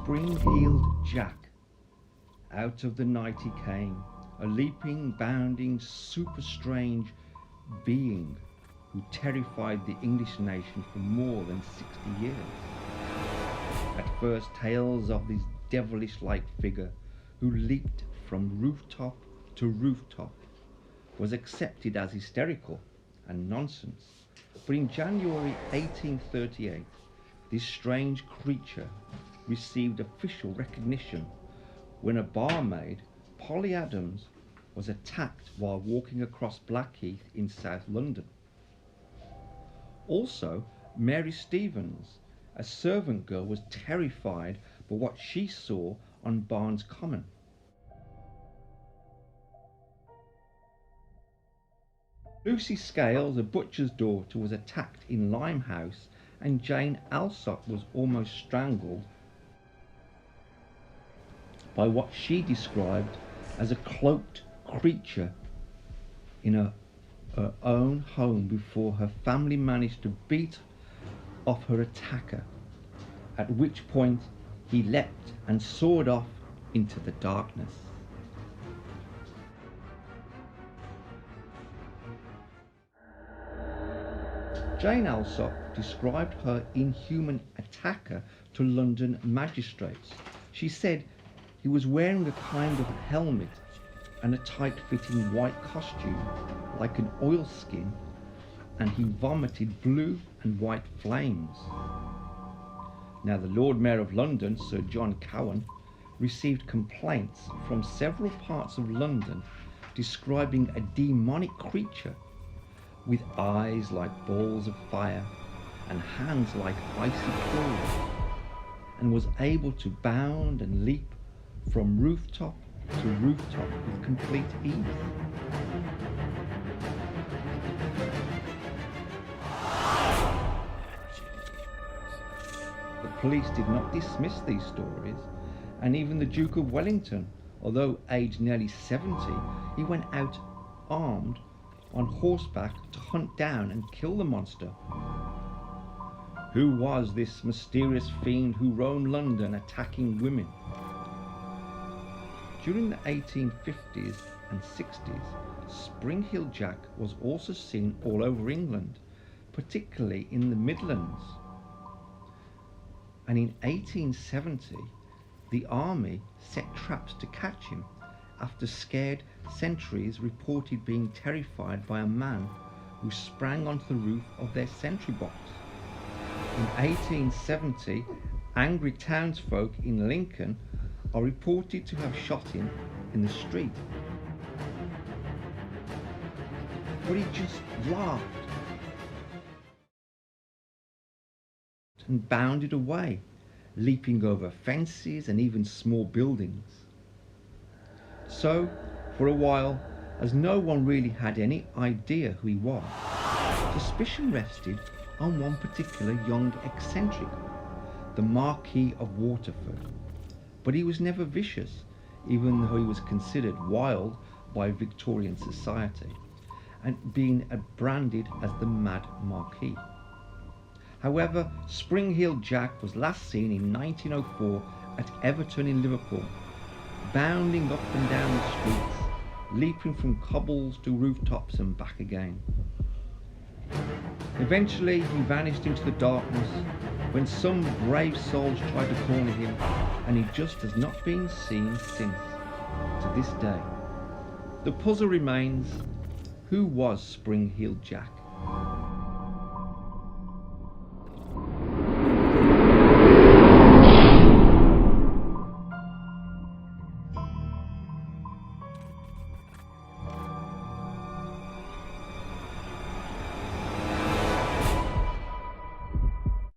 Spring-heeled Jack. Out of the night he came, a leaping, bounding, super strange being who terrified the English nation for more than 60 years. At first, tales of this devilish-like figure who leaped from rooftop to rooftop was accepted as hysterical and nonsense. But in January 1838, this strange creature received official recognition when a barmaid, Polly Adams, was attacked while walking across Blackheath in South London. Also, Mary Stevens, a servant girl, was terrified by what she saw on Barnes Common. Lucy Scales, a butcher's daughter, was attacked in Limehouse, and Jane Alsop was almost strangled by what she described as a cloaked creature in her own home before her family managed to beat off her attacker, at which point he leapt and soared off into the darkness. Jane Alsop described her inhuman attacker to London magistrates. She said he was wearing a kind of helmet and a tight-fitting white costume like an oilskin, and he vomited blue and white flames. Now, the Lord Mayor of London, Sir John Cowan, received complaints from several parts of London describing a demonic creature with eyes like balls of fire and hands like icy claws, and was able to bound and leap from rooftop to rooftop with complete ease. The police did not dismiss these stories, and even the Duke of Wellington, although aged nearly 70, he went out armed on horseback to hunt down and kill the monster. Who was this mysterious fiend who roamed London attacking women? During the 1850s and 60s, Spring-heeled Jack was also seen all over England, particularly in the Midlands. And in 1870, the army set traps to catch him after scared sentries reported being terrified by a man who sprang onto the roof of their sentry box. In 1870, angry townsfolk in Lincoln are reported to have shot him in the street. But he just laughed and bounded away, leaping over fences and even small buildings. So, for a while, as no one really had any idea who he was, suspicion rested on one particular young eccentric, the Marquis of Waterford. But he was never vicious, even though he was considered wild by Victorian society, and being branded as the Mad Marquis. However, Spring-heeled Jack was last seen in 1904 at Everton in Liverpool, bounding up and down the streets, leaping from cobbles to rooftops and back again. Eventually he vanished into the darkness when some brave souls tried to corner him, and he just has not been seen since, to this day. The puzzle remains: who was Spring-heeled Jack?